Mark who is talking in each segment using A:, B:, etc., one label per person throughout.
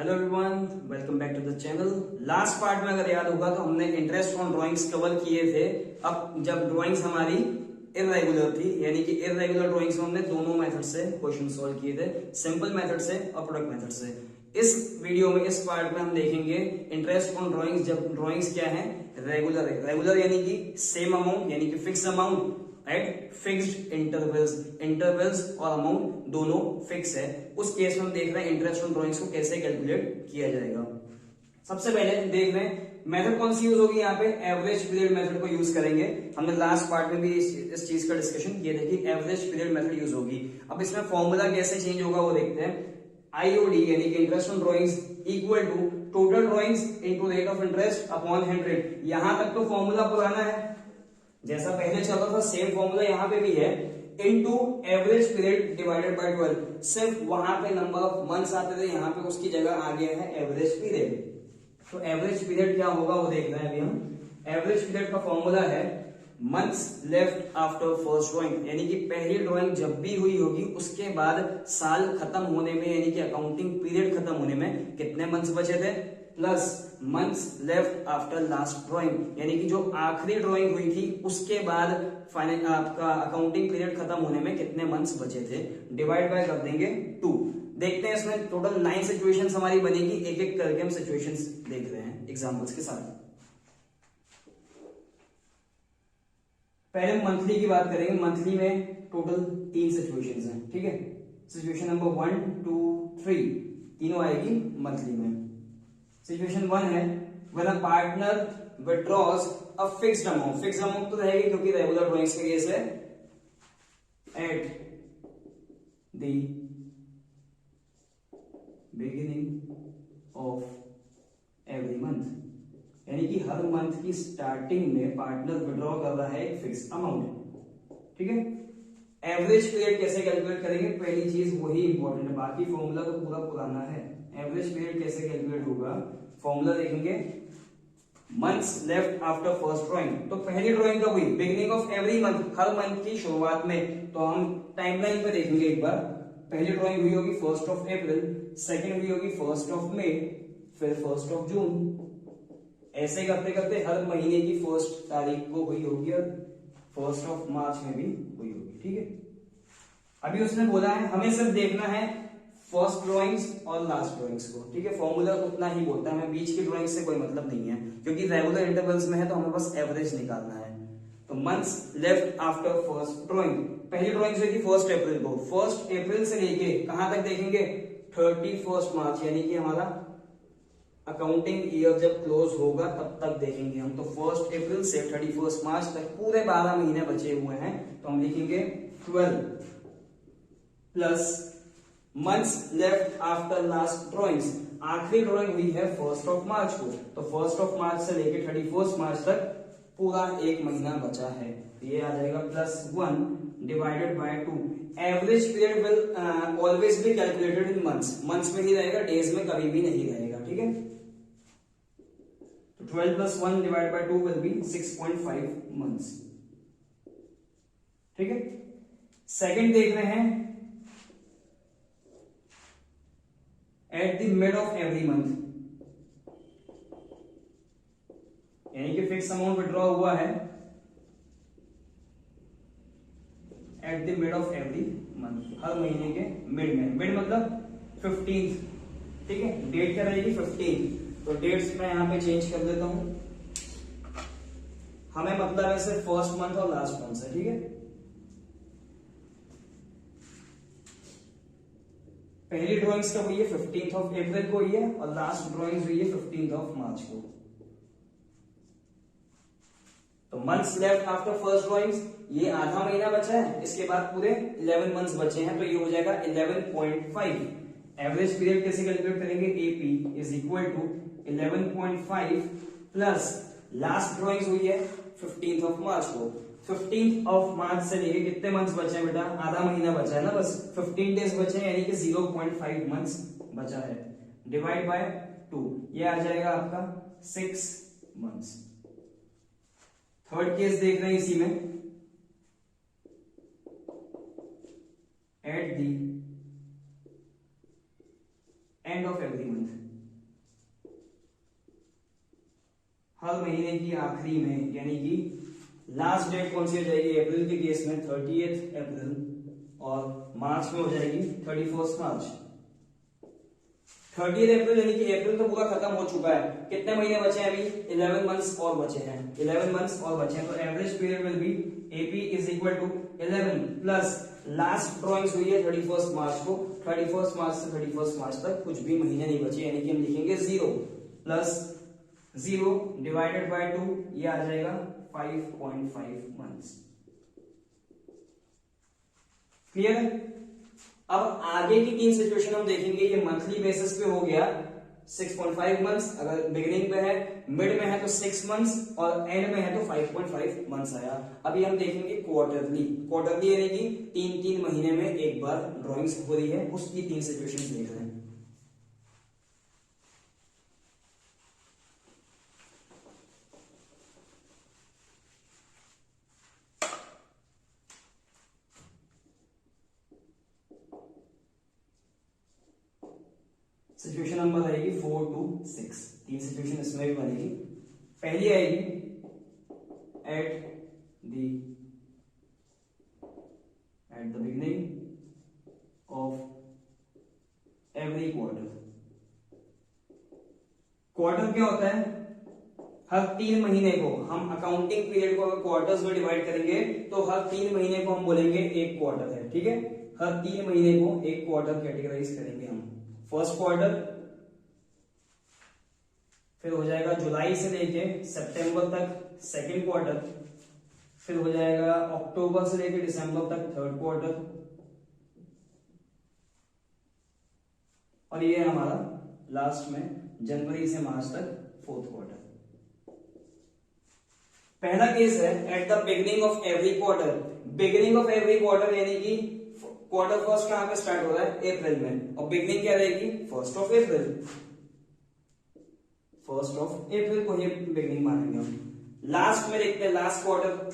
A: Hello everyone, welcome back to the channel. Last part में अगर याद होगा तो हमने इंटरेस्ट ऑन ड्राइंग्स कवर किए थे। अब जब ड्राइंग्स हमारी इररेगुलर थी, यानी कि इररेगुलर ड्राइंग्स में हमने दोनों मेथड से क्वेश्चन सॉल्व किए थे, सिंपल मेथड से और प्रोडक्ट मेथड से। इस वीडियो में, इस पार्ट में हम देखेंगे इंटरेस्ट ऑन ड्राइंग्स। जब ड्राइंग्स क्या है, रेगुलर है। रेगुलर यानी कि सेम अमाउंट, यानी कि fix amount at fixed intervals. Intervals और अमाउंट दोनों फिक्स है। उस केस में हम देख रहे हैं इंटरेस्ट ऑन ड्राइंग्स को कैसे कैलकुलेट किया जाएगा। सबसे पहले देख रहे हैं मेथड कौन सी यूज होगी। यहाँ पे एवरेज पीरियड मेथड को यूज करेंगे। हमने लास्ट पार्ट में भी इस चीज का डिस्कशन किया था कि एवरेज पीरियड मेथड यूज होगी। अब इसमें फॉर्मूला कैसे चेंज होगा वो देखते हैं। आईओडी यानी कि interest on drawings equal to total drawings into rate of interest upon 100। यहां तक तो फॉर्मूला पुराना है, जैसा पहले चला था सेम फॉर्मूला यहाँ पे भी है। Into average period divided by 12। सिर्फ वहां पे नंबर ऑफ मंथ्स आते थे, यहाँ पे उसकी जगह आ गया है एवरेज पीरियड। तो एवरेज पीरियड क्या होगा वो देखना है अभी हम। एवरेज पीरियड का फॉर्मूला है months left after first drawing, यानी कि पहली ड्राइंग जब भी हुई होगी उसके बाद साल खत्म होने में, यानी कि अकाउंटिंग पीरियड खत्म होने में कितने मंथ्स बचे थे, plus months left after last drawing, यानी कि जो आखिरी ड्राइंग हुई थी उसके बाद फाइनल आपका अकाउंटिंग पीरियड खत्म होने में कितने मंथ्स बचे थे, डिवाइड बाय कर देंगे 2। देखते हैं इसमें टोटल 9 सिचुएशंस हमारी बनेगी। एक एक करके हम सिचुएशंस देख रहे हैं एग्जांपल्स के साथ। पहले मंथली की बात करेंगे। मंथली में टोटल 3 सिचुएशंस हैं, ठीक है। सिचुएशन नंबर 1, 2, 3 तीनों आएगी मंथली में। सिचुएशन 1 है when a partner withdraws a fixed amount. Fixed amount तो रहेगी क्योंकि रेगुलर ड्राइंग्स का केस है। At the beginning of every month, यानी कि हर मंथ की स्टार्टिंग में पार्टनर विड्रॉ कर रहा है एक फिक्स अमाउंट, ठीक है। एवरेज पीरियड कैसे कैलकुलेट करेंगे, पहली चीज वही इंपॉर्टेंट है, बाकी फॉर्मूला तो पूरा पुराना है। एवरेज पीरियड कैसे कैलकुलेट होगा, फॉर्मूला देखेंगे months left after first drawing. तो पहली ड्राइंग कब हुई, beginning of every month, her month की शुरुआत में। तो हम टाइमलाइन पे देखेंगे एक बार। पहली ड्राइंग हुई होगी 1 अप्रैल, सेकेंड हुई होगी 1 मई, फिर 1 जून। ऐसे करते करते हर महीने की 1 तारीख को हुई होगी और 1 मार्च में भी हुई होगी, ठीक है। अभी उसने बोला है हमें सिर्फ देखना है फर्स्ट ड्राइंग्स और लास्ट ड्राइंग्स को, ठीक है। फॉर्मूला उतना ही बोलता है, हमें बीच की ड्राइंग से कोई मतलब नहीं है क्योंकि रेगुलर इंटरवल्स में है, तो हमें बस एवरेज निकालना है। तो months left after first drawing, पहली ड्राइंग हुई थी 1 अप्रैल को। 1 अप्रैल से लेके कहां तक देखेंगे, 31 मार्च, यानी कि हमारा अकाउंटिंग ईयर जब क्लोज होगा तब तक देखेंगे हम। तो 1 अप्रैल से 31 मार्च तक पूरे 12 महीने बचे हुए हैं। तो हम लिखेंगे 12 plus months left after last drawings. आखिरी ड्राइंग हुई है 1 मार्च को, तो 1 मार्च से लेके 31 मार्च तक पूरा एक महीना बचा है। तो ये आ जाएगा +1 divided by 2। Average period will always be calculated in months. Months में ही रहेगा, डेज में कभी भी नहीं रहेगा, ठीक है। तो 12 + 1 divide by 2 will be 6.5 months, ठीक है। सेकंड देख रहे हैं at the mid of every month, यानी कि फिक्स अमाउंट विड्रॉ हुआ है at the mid of every month, हर महीने के मिड में। मिड मतलब 15th, ठीक है। डेट क्या रहेगी 15th। तो डेट्स मैं यहां पे चेंज कर देता हूं। हमें मतलब है सिर्फ फर्स्ट मंथ और लास्ट मंथ से, ठीक है। पहली ड्राइंग्स कब हुई है, 15th अप्रैल को हुई है, और लास्ट ड्राइंग्स हुई है 15th मार्च को। तो months left after first drawings, ये आधा महीना बचा है, इसके बाद पूरे 11 मंथ्स बचे हैं, तो ये हो जाएगा 11.5। एवरेज पीरियड कैसे कैलकुलेट करेंगे, AP is equal to 11.5 plus last drawings हुई है 15th मार्च को। 15th मार्च से लेके कितने मंथ्स बचे हैं बेटा, आधा महीना बचा है ना, बस 15 डेज बचे हैं, यानी कि 0.5 मंथ्स बचा है, डिवाइड बाय 2। ये आ जाएगा आपका 6 मंथ्स। थर्ड केस देख रहे हैं इसी में। At the end of every month, हर महीने की आखिरी में, यानी कि लास्ट डेट कौन सी हो जाएगी, अप्रैल के केस में 30 अप्रैल, और मार्च में हो जाएगी 31 मार्च। 30 अप्रैल यानी कि अप्रैल तो पूरा खत्म हो चुका है, कितने महीने बचे हैं अभी, 11 मंथ्स और बचे हैं, 11 मंथ्स और बचे हैं। तो average period will be AP is equal to 11 plus last drawings हुई है 31 मार्च को, 31 मार्च से 31 मार्च तक कुछ भी महीने नहीं बचे, यानी कि हम लिखेंगे 0 प्लस 0 डिवाइडेड बाय 2, ये आ जाएगा 5.5 मंथ्स। क्लियर। अब आगे की 3 सिचुएशन हम देखेंगे, ये मंथली बेसिस पे हो गया 6.5 मंथ्स, अगर बिगिनिंग पे है, मिड में है तो 6 मंथ्स और एंड में है तो 5.5 मंथ्स आया। अभी हम देखेंगे क्वार्टरली, क्वार्टरली यानी कि 3-3 महीने में एक बार ड्राइंग्स हो रही है, उसकी 3 सिचुएशन देख रहे हैं। सिचुएशन नंबर आएगी 4 to 6, 3 सिचुएशन इसमें भी बनेगी। पहली आएगी eight the beginning of every quarter. Quarter क्या होता है, हर 3 महीने को हम अकाउंटिंग पीरियड को क्वार्टर्स में डिवाइड करेंगे तो हर 3 महीने को हम बोलेंगे एक क्वार्टर है, ठीक है। हर 3 महीने को एक क्वार्टर कैटेगराइज करेंगे हम। फर्स्ट क्वार्टर, फिर हो जाएगा जुलाई से लेके सितंबर तक सेकंड क्वार्टर, फिर हो जाएगा अक्टूबर से लेके दिसंबर तक थर्ड क्वार्टर, और ये हमारा लास्ट में जनवरी से मार्च तक फोर्थ क्वार्टर। पहला केस है at the beginning of every quarter. Beginning of every quarter यानी कि क्वार्टर फर्स्ट कहां पे स्टार्ट हो रहा है, अप्रैल में, और बिगिनिंग क्या रहेगी, 1st of April. 1st of अप्रैल को ही बिगिनिंग मानेंगे हम। लास्ट में देखते हैं लास्ट क्वार्टर,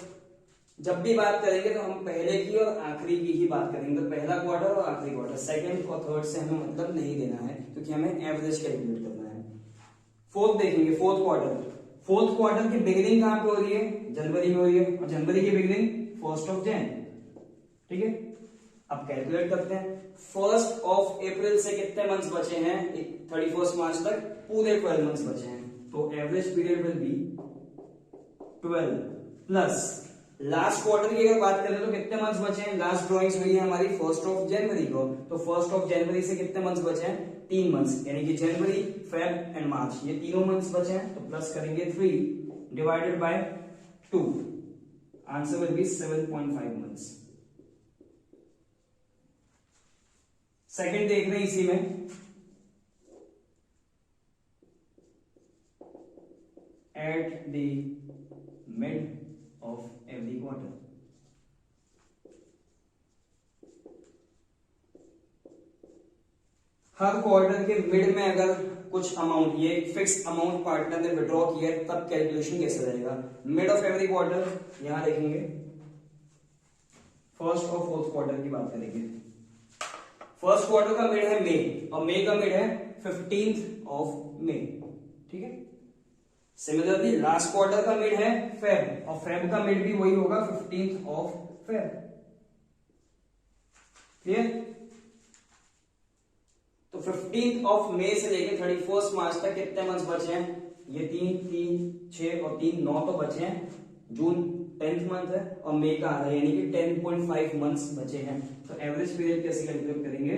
A: जब भी बात करेंगे तो हम पहले की और आखिरी की ही बात करेंगे, तो पहला क्वार्टर और आखिरी क्वार्टर, सेकंड और थर्ड से हमें मतलब नहीं देना है क्योंकि हमें एवरेज कैलकुलेट करना है। फोर्थ देखेंगे, फोर्थ क्वार्टर। फोर्थ क्वार्टर की बिगिनिंग कहां पे हो रही है, जनवरी में हो रही है, और जनवरी की बिगिनिंग 1st of Jan, ठीक है। अब कैलकुलेट करते हैं, 1st of अप्रैल से कितने मंथ्स बचे हैं, 31 मार्च तक पूरे 12 मंथ्स बचे हैं, तो average period will B 12 plus last quarter की अगर बात करें तो कितने मंथ्स बचे हैं, लास्ट ड्राइंग्स हुई है हमारी 1st of जनवरी को, तो 1st of जनवरी से कितने मंथ्स बचे हैं, 3 मंथ्स, यानी कि जनवरी, फेब एंड मार्च, ये तीनों मंथ्स बचे हैं, तो प्लस करेंगे 3 divided by 2, answer will be 7.5 months. Second देख रहे हैं इसी में, at the mid of every quarter. Her quarter के मिड में अगर कुछ अमाउंट, ये फिक्स अमाउंट पार्टनर ने विड्रॉ किया है, तब कैलकुलेशन कैसे रहेगा, मिड ऑफ एवरी क्वार्टर, यहां देखेंगे 1st और 4th क्वार्टर की बात करेंगे। फर्स्ट क्वार्टर का मिड है मई, और मई का मिड है 15th of May, ठीक है। सिमिलरली लास्ट क्वार्टर का मिड है फेब, और फेब का मिड भी वही होगा 15th of Feb, क्लियर। तो 15th of May से लेके 31st मार्च तक कितने मंथ्स बचे हैं, ये 3, 6 और 3, 9 तो बचे हैं। जून 10th मंथ है और मई का आ रहा है, यानी कि 10.5 मंथ्स बचे हैं। तो एवरेज पीरियड कैसे कैलकुलेट करेंगे,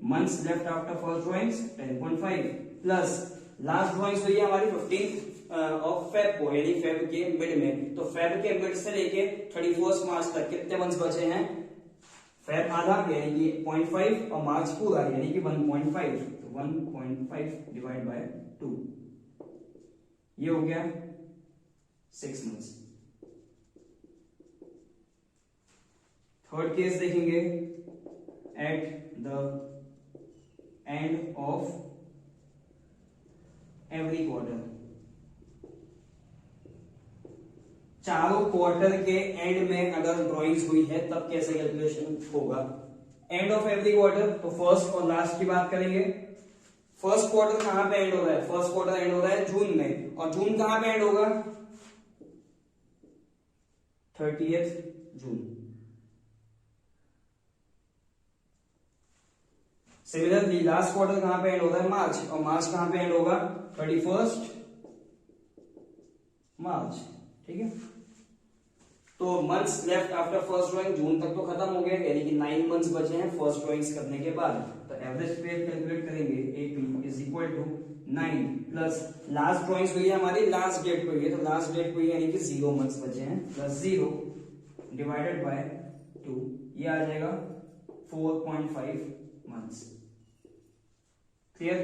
A: months left after first drawings 10.5 plus last drawings हुई है हमारी 15th of Feb को, यानी फेब के मिड में, तो फेब के मिड से लेके 31st मार्च तक कितने मंथ्स बचे हैं, फेब आधा यानी कि 0.5 और मार्च पूरा यानी कि 1.5, तो 1.5 डिवाइड बाय 2, ये हो गया 6 मंथ्स। थर्ड केस देखेंगे, eight the end of every quarter. चारों क्वार्टर के एंड में अगर ड्राइंग्स हुई है तब कैसे कैलकुलेशन होगा। एंड ऑफ एवरी क्वार्टर, तो फर्स्ट और लास्ट की बात करेंगे। फर्स्ट क्वार्टर कहां पे एंड हो रहा है? फर्स्ट क्वार्टर एंड हो रहा है जून में, और जून कहां पे एंड होगा? 30th जून। सिमिलरली लास्ट क्वार्टर कहां पे एंड होता है? मार्च, और मार्च कहां पे एंड होगा? 31st मार्च। ठीक है, तो months left after first drawing, जून तक तो खत्म हो गया, यानी कि 9 मंथ्स बचे हैं फर्स्ट ड्राइंग्स करने के बाद। तो एवरेज पीरियड कैलकुलेट करेंगे, AP is equal to 9 plus last drawings हुई है हमारी लास्ट डेट पे हुई है, तो लास्ट डेट पे हुई है यानी कि 0 मंथ्स बचे हैं, प्लस 0 डिवाइडेड बाय 2, ये आ जाएगा 4.5 मंथ्स। क्लियर?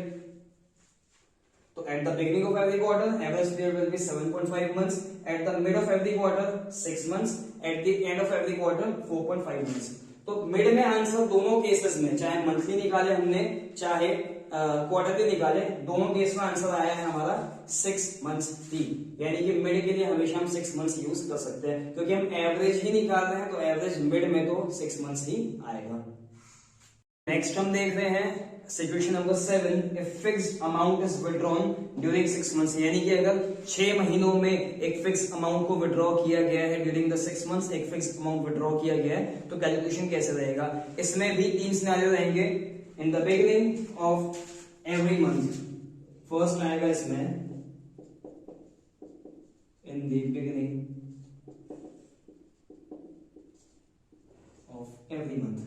A: तो eight the beginning of every quarter average period will B 7.5 months, eight the mid of every quarter 6 months, eight the end of every quarter 4.5 months. तो mid में answer दोनों cases में, चाहे monthly निकाले हमने चाहे quarterly निकाले, दोनों केस में आंसर आया है हमारा 6 मंथ्स ही, यानी कि मिड के लिए हमेशा हम 6 मंथ्स यूज कर सकते हैं, क्योंकि हम एवरेज ही निकाल रहे हैं, तो एवरेज मिड में तो 6 मंथ्स ही आएगा। नेक्स्ट हम देख रहे हैं situation number 7, if fixed amount is withdrawn during 6 months, यानी कि अगर 6 महीनों में एक फिक्स अमाउंट को विड्रॉ किया गया है, ड्यूरिंग द 6 मंथ्स एक फिक्स अमाउंट विड्रॉ किया गया है, तो कैलकुलेशन कैसे रहेगा? इसमें भी 3 सिनेरियो रहेंगे। In the beginning of every month, first आएगा इसमें in the beginning of every month.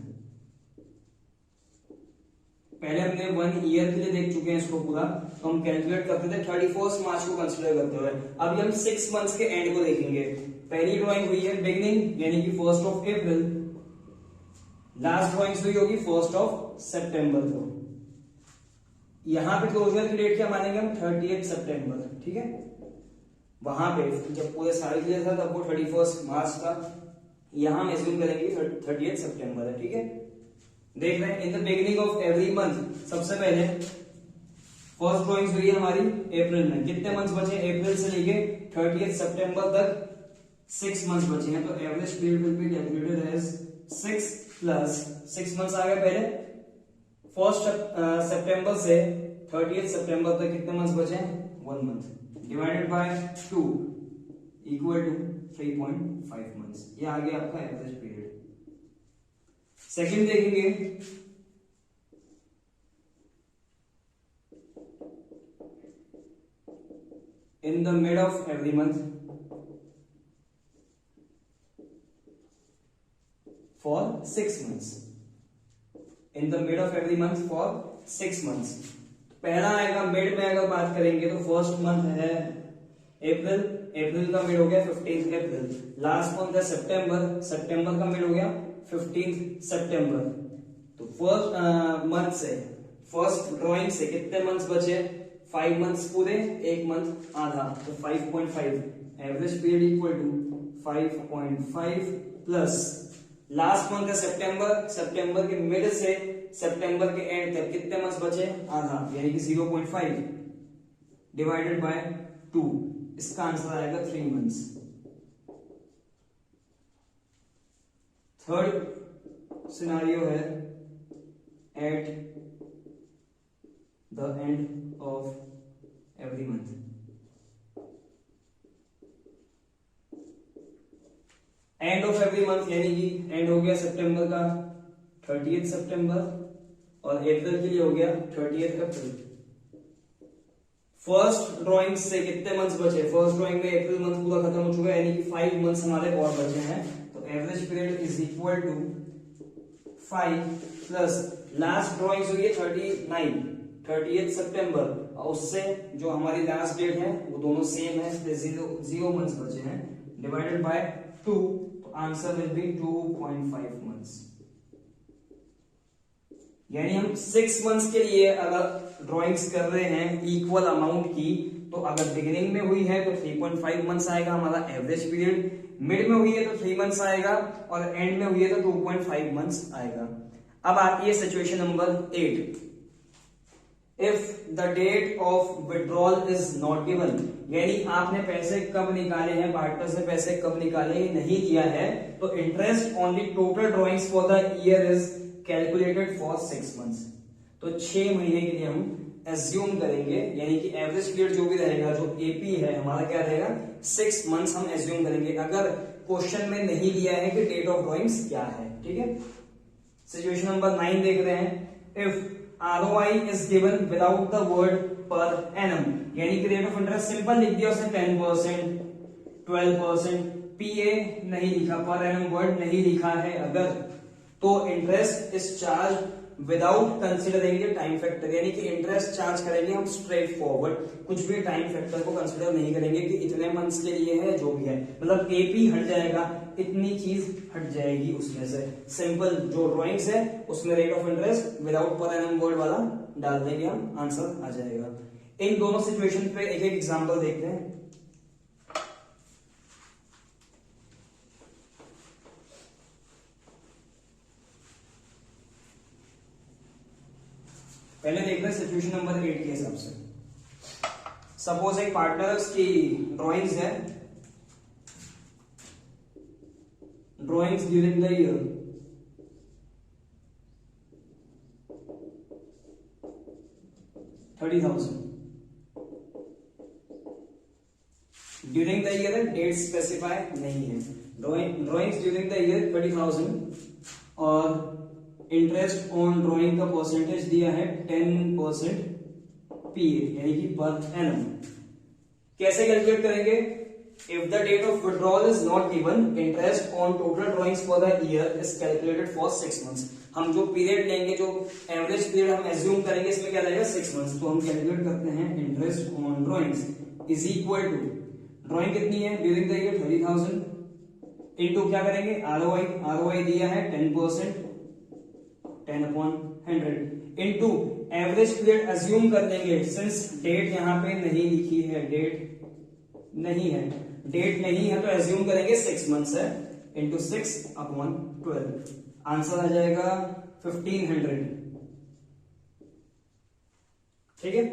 A: पहले हमने 1 ईयर के लिए देख चुके हैं इसको पूरा, तो हम कैलकुलेट करते थे 31 मार्च को कंसीडर करते हुए। अभी हम 6 मंथ्स के एंड को देखेंगे। पहली ड्राइंग हुई है बिगिनिंग यानी कि 1st of April, last drawing हुई होगी 1st ऑफ सितंबर को। यहां पे क्लोजर की डेट क्या मानेंगे हम? 30th सितंबर। ठीक है, वहां पे जब पूरे साल क्लियर था तब वो 31 मार्च था, यहां हम एज्यूम करेंगे 30th सितंबर है। ठीक है, देख रहे हैं in the beginning of every month, सबसे पहले फर्स्ट ड्राइंग हुई है हमारी अप्रैल में। कितने मंथ्स बचे? अप्रैल से लेके 30th सितंबर तक 6 मंथ्स बचे हैं, तो average period will be calculated as 6 plus 6 months आ गए पहले। 1st सितंबर से 30th सितंबर तक कितने मंथ्स बचे हैं? 1 month divided by 2 equal to 3.5 months. ये आ गया आपका एवरेज पीरियड। सेकंड देखेंगे, in the mid of every month for 6 months, in the mid of every month for 6 months. पहला आएगा मिड में, अगर बात करेंगे तो फर्स्ट मंथ है अप्रैल, अप्रैल का मिड हो गया 15 अप्रैल। लास्ट मंथ है सितंबर, सितंबर का मिड हो गया 15 सितंबर। तो फर्स्ट मंथ से, फर्स्ट ड्राइंग से कितने मंथ्स बचे? 5 मंथ्स पूरे, 1 मंथ आधा, तो 5.5। Average period equal to 5.5 plus last month है सितंबर, सितंबर के मिड से सितंबर के एंड तक कितने मंथ्स बचे? आधा, यानी कि 0.5 डिवाइडेड बाय 2, इसका आंसर आएगा 3 मंथ्स। थर्ड सिनारियो है at the end of every month. And of every month यानी कि एंड हो गया सितंबर का 30th सितंबर, और अप्रैल के लिए हो गया 30th अप्रैल। फर्स्ट ड्राइंग से कितने मंथ्स बचे? फर्स्ट ड्राइंग में अप्रैल मंथ पूरा खत्म हो चुका है, यानी कि 5 मंथ्स हमारे और बचे हैं, तो average period is equal to 5 plus last drawing हुई है 30th सितंबर, और उससे जो हमारी लास्ट डेट है वो दोनों सेम है, इसलिए 0 मंथ्स बचे हैं, डिवाइडेड बाय 2, तो आंसर विल बी 2.5 मंथ्स। यानी हम 6 मंथ्स के लिए अगर ड्राइंग्स कर रहे हैं इक्वल अमाउंट की, तो अगर बिगिनिंग में हुई है तो 3.5 मंथ्स आएगा हमारा एवरेज पीरियड, मिड में हुई है तो 3 मंथ्स आएगा, और एंड में हुई है तो 2.5 मंथ्स आएगा। अब आती है situation number 8, if the date of withdrawal is not given, यानी आपने पैसे कब निकाले हैं, पार्टनर से पैसे कब निकाले ये नहीं दिया है, तो interest on the total drawings for the year is calculated for 6 months. तो 6 महीने के लिए हम एज्यूम करेंगे, यानी कि एवरेज पीरियड जो भी रहेगा, जो एपी है हमारा क्या रहेगा 6 मंथ्स हम एज्यूम करेंगे, अगर क्वेश्चन में नहीं दिया है कि डेट ऑफ ड्रॉइंग्स क्या है। ठीक है, सिचुएशन नंबर 9 देख रहे हैं। If ROI is given without the word per annum, यानी कि रेट ऑफ इंटरेस्ट सिंपल लिख दिया उसने 10%, 12%, पीए नहीं लिखा, पर एनम वर्ड नहीं लिखा है अगर, तो interest is charge without considering the time factor, यानी कि इंटरेस्ट चार्ज करेंगे हम स्ट्रेट फॉरवर्ड, कुछ भी टाइम फैक्टर को कंसिडर नहीं करेंगे कि इतने मंथ्स के लिए है, जो भी है, मतलब एपी हट जाएगा, इतनी चीज हट जाएगी उसमें से। सिंपल जो ड्राइंग्स है उसमें rate of interest without per annum word वाला डाल देंगे हम, आंसर आ जाएगा। इन दोनों सिचुएशन पे एक एक एग्जांपल देखते हैं। पहले देख रहे हैं सिचुएशन नंबर 8 के हिसाब से। सपोज एक पार्टनर्स की ड्राइंग्स है, drawings during the year, $30,000 during the year है, डेट स्पेसिफाई नहीं है। ड्राइंग्स ड्यूरिंग द ईयर 30,000 और इंटरेस्ट ऑन ड्राइंग का परसेंटेज दिया है 10% पीए, यानी कि पर एनम। कैसे कैलकुलेट करेंगे? If the date of withdrawal is not given, interest on total drawings for the year is calculated for 6 months. हम जो पीरियड लेंगे, जो एवरेज पीरियड हम एज्यूम करेंगे, इसमें क्या लगेगा 6 मंथ्स, तो हम कैलकुलेट करते हैं interest on drawings is equal to, drawing कितनी है ड्यूरिंग द ईयर 30,000, इनटू क्या करेंगे आरओआई, आरओआई दिया है 10%, 10/100 इनटू एवरेज पीरियड एज्यूम कर लेंगे, सिंस डेट यहां पे नहीं लिखी है, डेट नहीं है तो एज्यूम करेंगे 6 मंथ्स है, इनटू 6/12, आंसर आ जाएगा 1500। ठीक है,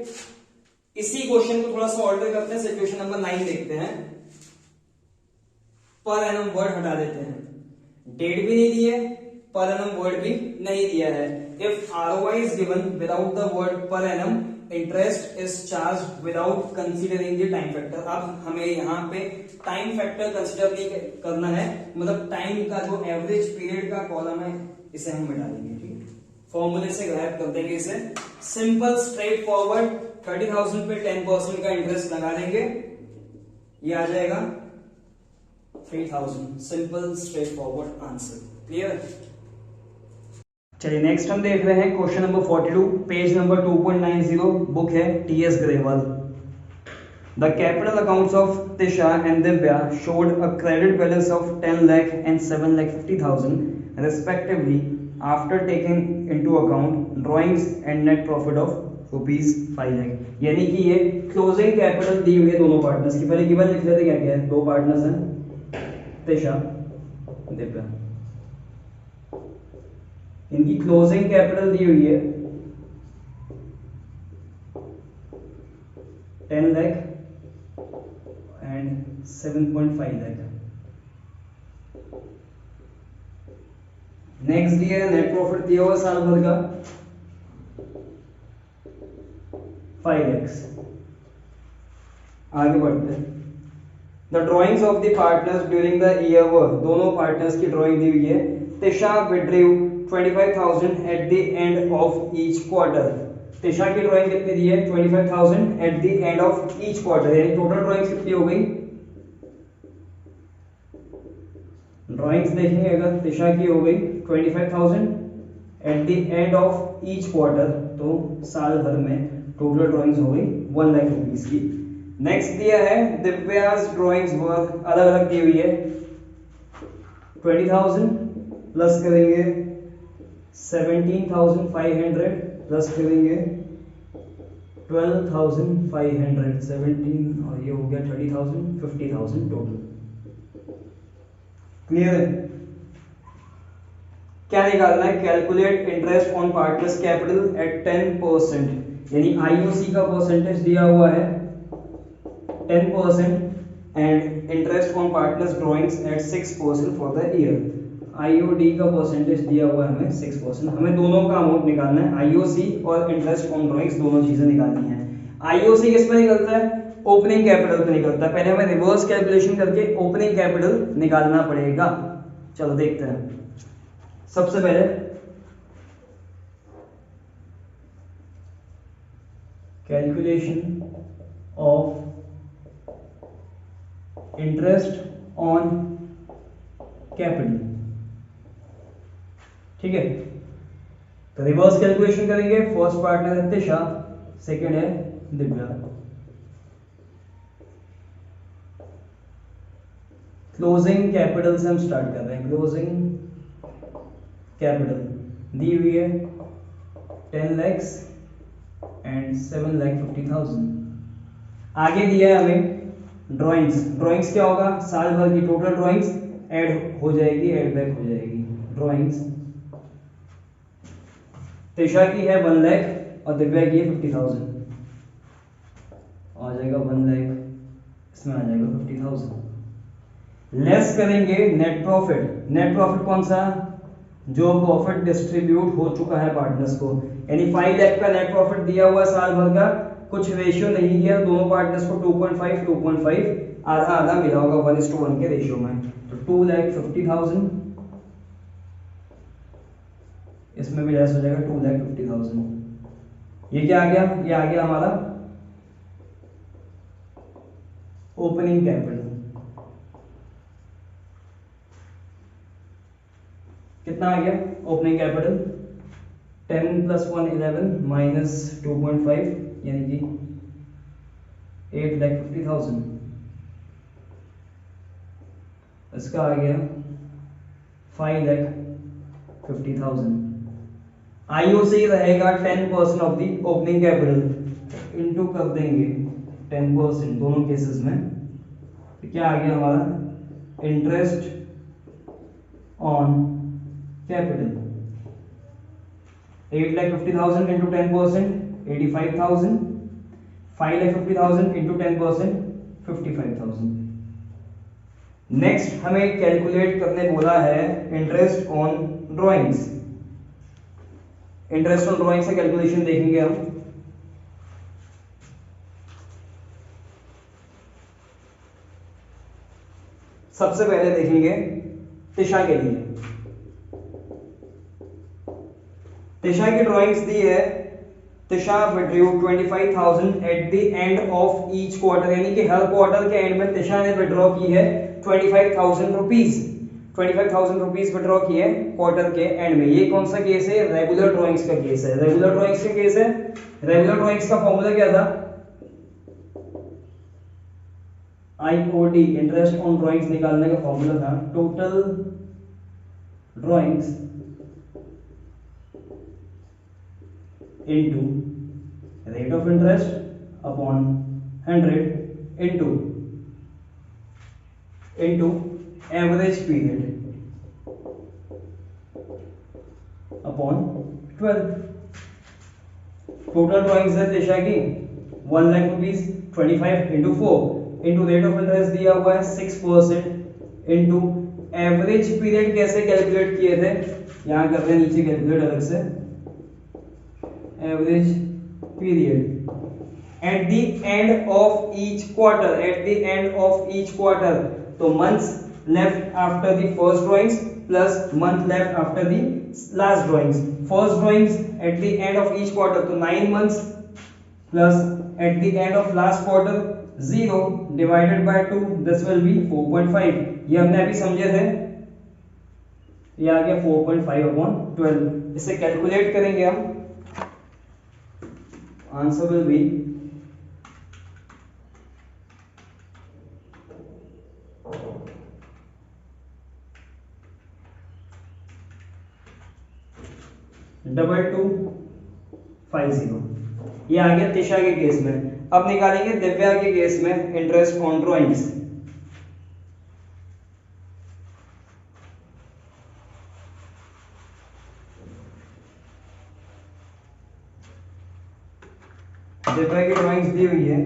A: इसी क्वेश्चन को थोड़ा सा ऑल्टर करते हैं, सिचुएशन नंबर 9 देखते हैं। पर एनम वर्ड हटा देते हैं, डेट भी नहीं दी है, पर एनम वर्ड भी नहीं दिया है। If ROI is given without the word per annum, interest is charge without considering the time factor. अब हमें यहाँ पे टाइम फैक्टर कंसीडर नहीं करना है, मतलब टाइम का जो एवरेज पीरियड का कॉलम है इसे हम मिटा देंगे। ठीक है, फॉर्मूले से गायब कर देंगे इसे, सिंपल स्ट्रेट फॉरवर्ड 30,000 पे 10% का इंटरेस्ट लगा देंगे, ये आ जाएगा 3,000, simple straightforward answer. Clear? चलिए नेक्स्ट हम देख रहे हैं question number 42, page number 2.90, book है TS Grewal. The capital accounts of Tisha and Divya showed a credit balance of 10 lakh and 7,50,000 respectively after taking into account drawings and net profit of ₹5 lakh. यानी कि ये closing capital दी हुई है दोनों पार्टनर्स की। पहले गिवन लिख लेते क्या क्या है, दो पार्टनर्स हैं तिशा दिव्या, इनकी क्लोजिंग कैपिटल दी हुई है 10 लाख एंड 7.5 लाख। नेक्स्ट दिया है नेट प्रॉफिट दिया हुआ साल भर का 5x। आगे बढ़ते हैं। The drawings of the partners during the year वर, दोनों पार्टनर्स की ड्राइंग दी हुई है। Tisha withdrew 25,000 eight the end of each quarter. Tisha की ड्राइंग कितनी दी है 25,000 eight the end of each quarter, यानी टोटल ड्राइंग्स कितनी हो गई, ड्राइंग्स देखेंगे अगर तिशा की हो गई 25,000 eight the end of each quarter, तो साल भर में टोटल ड्राइंग्स हो गई 1 लाख रुपीस की। नेक्स्ट दिया है दिव्यास ड्राइंग्स वर, अलग अलग दी हुई है 20,000 प्लस करेंगे 17,500 प्लस करेंगे 12,500, 17 और ये हो गया 30,000, 50,000 टोटल। क्लियर है? क्या निकालना है, calculate interest on partners capital at 10%, यानी आईओसी का परसेंटेज दिया हुआ है 10% and interest on partners drawings at 6% for the year. IOD का परसेंटेज दिया हुआ है हमें 6%। हमें दोनों का अमाउंट निकालना है, आईओसी और इंटरेस्ट ऑन ड्राइंग्स, दोनों चीजें निकालनी है। आईओसी किस पे निकलता है? ओपनिंग कैपिटल पे निकलता है। पहले हमें रिवर्स कैलकुलेशन करके ओपनिंग कैपिटल निकालना पड़ेगा। चलो देखते हैं। सबसे पहले calculation of interest on capital, ठीक है। तो रिवर्स कैलकुलेशन करेंगे। फर्स्ट पार्टनर है तिशा, सेकंड है दिव्या। क्लोजिंग कैपिटल से हम स्टार्ट कर रहे हैं। क्लोजिंग कैपिटल दी हुई है 10 lakhs एंड 7,50,000। आगे दिया है हमें ड्राइंग्स। ड्राइंग्स क्या होगा? साल भर की टोटल ड्राइंग्स ऐड हो जाएगी, ऐड बैक हो जाएगी। ड्राइंग्स तिशा की है 1 लाख और दिव्या की है 50,000। आ जाएगा 1 लाख, इसमें आ जाएगा 50,000। लेस करेंगे नेट प्रॉफिट। नेट प्रॉफिट कौन सा? जो प्रॉफिट डिस्ट्रीब्यूट हो चुका है पार्टनर्स को, यानी 5 लाख का नेट प्रॉफिट दिया हुआ साल भर का, कुछ रेशियो नहीं किया दोनों पार्टनर्स को, 2.5 आधा आधा मिला होगा 1:1 के रेशियो में। तो 2,50,000, इसमें भी लेस हो जाएगा 2,50,000। ये क्या आ गया? ये आ गया हमारा ओपनिंग कैपिटल। कितना आ गया ओपनिंग कैपिटल? 10 + 1 11 माइनस 2.5 यानी कि 8,50,000। इसका आ गया 5,50,000। आईओसी रहेगा 10% of the opening capital, into कर देंगे 10% दोनों केसेस में। तो क्या आ गया हमारा? Interest on capital 8,50,000 into 10% 85,000, 5,50,000 into 10% 55,000। Next हमें कैलकुलेट करने बोला है interest on drawings. Interest on drawing से कैलकुलेशन देखेंगे हम। सबसे पहले देखेंगे तिशा के लिए। तिशा की ड्राइंग्स दी है। Tisha withdrew 25,000 eight the end of each quarter, यानी कि हर क्वार्टर के एंड में तिशा ने विड्रॉ की है 25,000 रुपीज। 25,000 रुपीज विड्रॉ की है क्वार्टर के एंड में। ये कौन सा केस है? रेगुलर ड्राइंग्स का केस है। रेगुलर ड्राइंग्स का केस है। रेगुलर ड्राइंग्स का फॉर्मूला क्या था? आईओडी, इंटरेस्ट ऑन ड्राइंग्स निकालने का फॉर्मूला था total drawings into rate of interest upon 100 into average period upon 12। Total drawings है तिशा की 1 lakh rupees, 25 into 4 into rate of interest दिया हुआ है 6% into एवरेज पीरियड। कैसे कैलकुलेट किए थे? यहां कर रहे हैं नीचे कैलकुलेट अलग से। Average period at the end of each quarter, at the end of each quarter. तो months left after the first drawings plus month left after the last drawings. First drawings at the end of each quarter, तो 9 months plus at the end of last quarter 0 divided by 2, this will be 4.5। ये हमने अभी समझे थे। ये आ गया 4.5/12। इसे कैलकुलेट करेंगे हम। Answer will be 2250। ये आ गया तिशा के केस में। अब निकालेंगे दिव्या के केस में इंटरेस्ट ऑन ड्राइंग्स। दिव्या की ड्राइंग्स दी हुई है।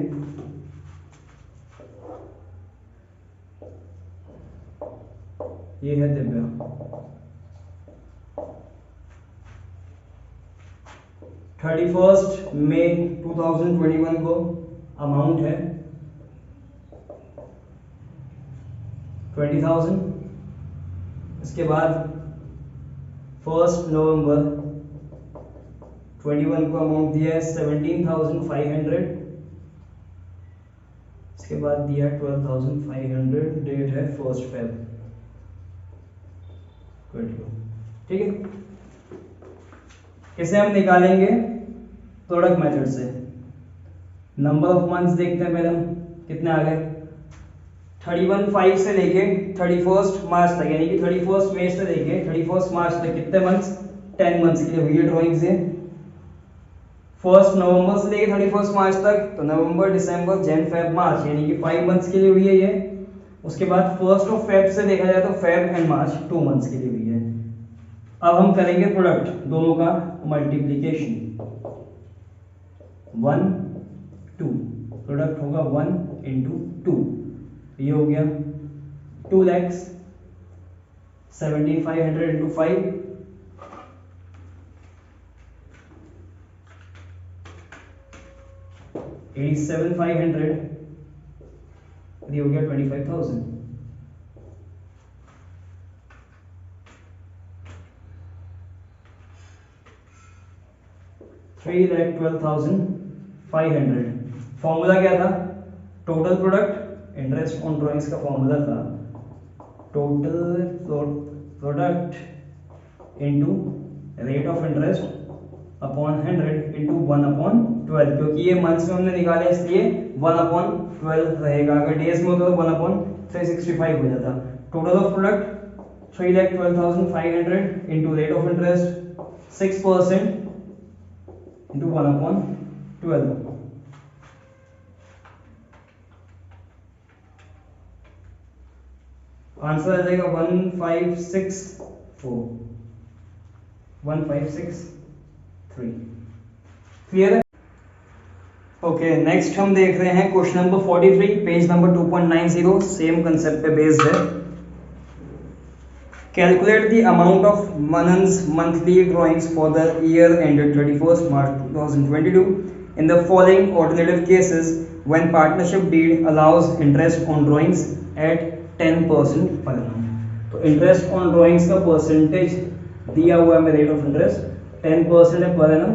A: ये है दिव्या। 31 मई 2021 को अमाउंट है 20,000। इसके बाद 1 नवंबर 21 को अमाउंट दिया है 17,500। इसके बाद दिया है 12,500। डेट है 1 Feb 22। ठीक है, इसे हम निकालेंगे प्रोडक्ट मेथड से। नंबर ऑफ मंथ्स देखते हैं पहले हम कितने आ गए। 31/5 से लेके 31 मार्च तक, यानी कि 31 मई से लेके 31 मार्च तक कितने मंथ्स, 10 मंथ्स के लिए हुई है ड्रॉइंग से। 1 नवंबर से लेके 31 मार्च तक, तो नवंबर, दिसंबर, जन, फेब, मार्च, यानी कि 5 मंथ्स के लिए हुई है ये। उसके बाद 1 फेब से देखा जाए तो फेब एंड मार्च 2 मंथ्स के लिए हुई है। अब हम करेंगे प्रोडक्ट, दोनों का मल्टीप्लीकेशन। 1 2, प्रोडक्ट होगा 1 × 2, ये हो गया 2 lakhs 17,500 × 5, 87,500, ये हो गया 25,000। 3,12,500। फॉर्मूला क्या था, total product interest on drawings का फॉर्मूला था total product into rate of interest upon 100 into 1/12, क्योंकि ये मंथ्स में हमने निकाले इसलिए 1/12 रहेगा। अगर डेज में होता तो 1/365 हो जाता। Total of product 3,12,500 into rate of interest 6% into 1/12। Answer आ जाएगा 1564, 1563। क्लियर है? ओके, नेक्स्ट हम देख रहे हैं question number 43, page number 2.90, same concept पे बेस्ड है। Calculate the amount of Manan's monthly drawings for the year ended 31 March 2022 in the following alternative cases when partnership deed allows interest on drawings at 10% per annum। तो interest on drawings का percentage दिया हुआ है, rate of interest 10% है per annum,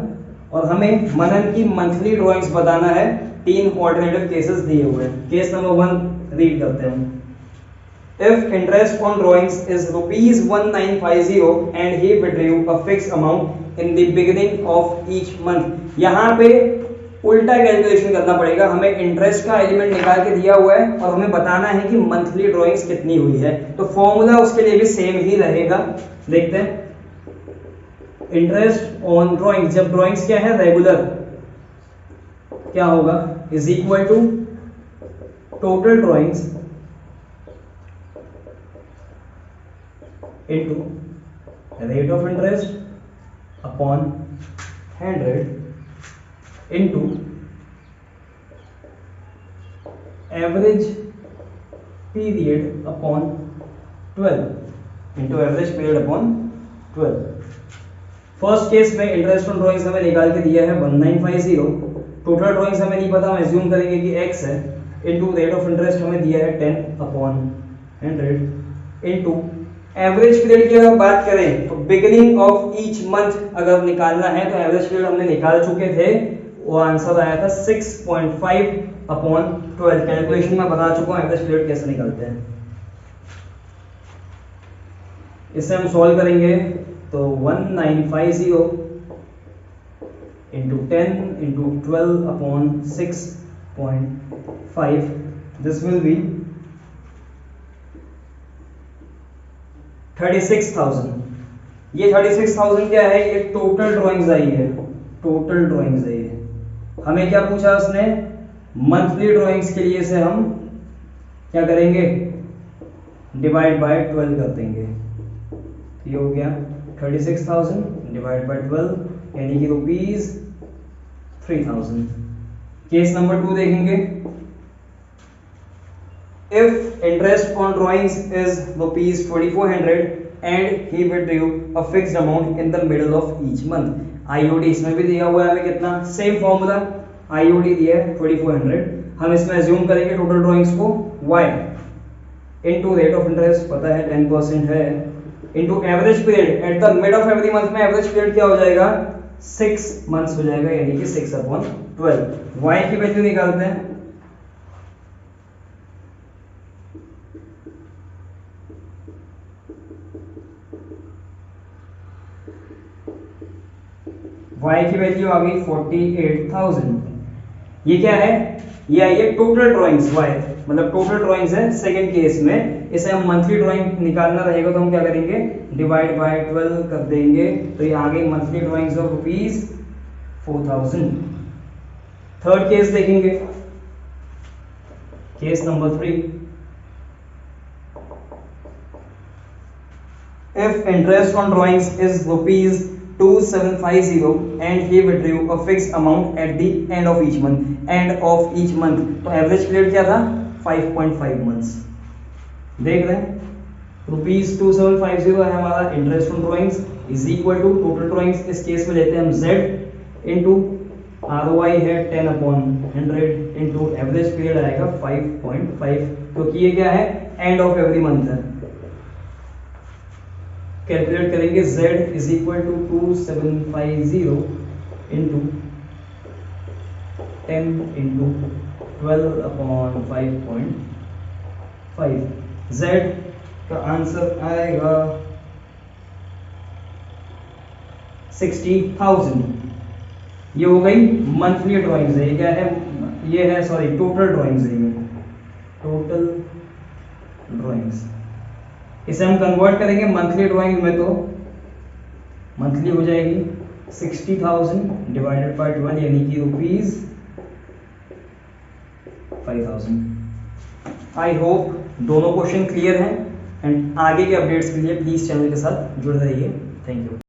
A: और हमें मनन की monthly drawings बताना है। 3 ऑल्टरनेटिव केसेस दिए हुए हैं। केस नंबर 1 रीड करते हैं। If interest on drawings is ₹1950 and he withdrew a fixed amount in the beginning of each month, यहाँ पे उल्टा कैलकुलेशन करना पड़ेगा। हमें इंटरेस्ट का एलिमेंट निकाल के दिया हुआ है और हमें बताना है कि मंथली ड्राइंग्स कितनी हुई है, तो फॉर्मूला उसके लिए भी सेम ही रहेगा। देखते हैं, इंटरेस्ट ऑन ड्राइंग्स, जब ड्राइंग्स क्या है रेगुलर, क्या होगा, is equal to total drawings into rate of interest upon 100 into average period upon 12, into average period upon 12। First case में इंटरेस्ट ऑन ड्राइंग्स हमें निकाल के दिया है 1950, टोटल ड्राइंग्स हमें नहीं पता, हम एज्यूम करेंगे कि x है, इनटू रेट ऑफ इंटरेस्ट हमें दिया है 10/100 इनटू एवरेज पीरियड की अगर बात करें तो बिगिनिंग ऑफ ईच मंथ अगर निकालना है तो एवरेज पीरियड हमने निकाल चुके थे, वो आंसर आया था 6.5/12। कैलकुलेशन में बता चुका हूं एवरेज पीरियड कैसे निकालते हैं। इसे हम सॉल्व करेंगे तो 1950 into 10 into 12/6.5, this will B 36,000। ये 36,000 क्या है, ये टोटल ड्राइंग्स आई है, टोटल ड्राइंग्स आई है। हमें क्या पूछा उसने, मंथली ड्राइंग्स के लिए से हम क्या करेंगे, डिवाइड बाय 12 कर देंगे। ये हो गया 36,000 डिवाइड बाय 12, यानी कि ₹3,000। केस नंबर 2 देखेंगे। If interest on drawings is ₹2,400 and he withdrew a fixed amount in the middle of each month. IOD इसमें भी दिया हुआ है हमें कितना, सेम फॉर्मूला, आईओडी दिया है 2400, हम इसमें अज्यूम करेंगे टोटल ड्राइंग्स को y into rate of interest पता है 10% है, into average period at the mid of every month में एवरेज पीरियड क्या हो जाएगा 6 मंथ्स हो जाएगा, यानी कि 6/12। y की वैल्यू निकालते हैं, y की वैल्यू आ गई 48,000। ये क्या है, ये आई है टोटल ड्राइंग्स y, मतलब टोटल ड्राइंग्स है सेकंड केस में। इसे हम मंथली ड्राइंग निकालना रहेगा तो हम क्या करेंगे, डिवाइड बाय 12 कर देंगे, तो ये आ गई monthly drawings of ₹4,000। Third case देखेंगे, case number 3। If interest on drawings is ₹2750 and he withdrew a fixed amount at the end of each month, तो एवरेज पीरियड क्या था 5.5 मंथ्स। देख रहे हैं ₹2750 है हमारा interest on drawings is equal to total drawings, इस केस में लेते हैं हम z इनटू ROI है 10/100 इनटू एवरेज पीरियड आएगा 5.5, क्योंकि ये क्या है एंड ऑफ एवरी मंथ है। कैलकुलेट करेंगे z is equal to 2750 into 10 into 12/5.5, z का आंसर आएगा 60,000। ये हो गई मंथली ड्राइंग्स है, ये क्या है, ये है सॉरी टोटल ड्राइंग्स है, ये टोटल ड्राइंग्स। इसे हम कन्वर्ट करेंगे मंथली ड्राइंग में, तो मंथली हो जाएगी 60,000 डिवाइडेड बाय 12, यानी कि ₹5,000। आई होप दोनों क्वेश्चन क्लियर हैं, एंड आगे के अपडेट्स के लिए प्लीज चैनल के साथ जुड़े रहिए। Thank you.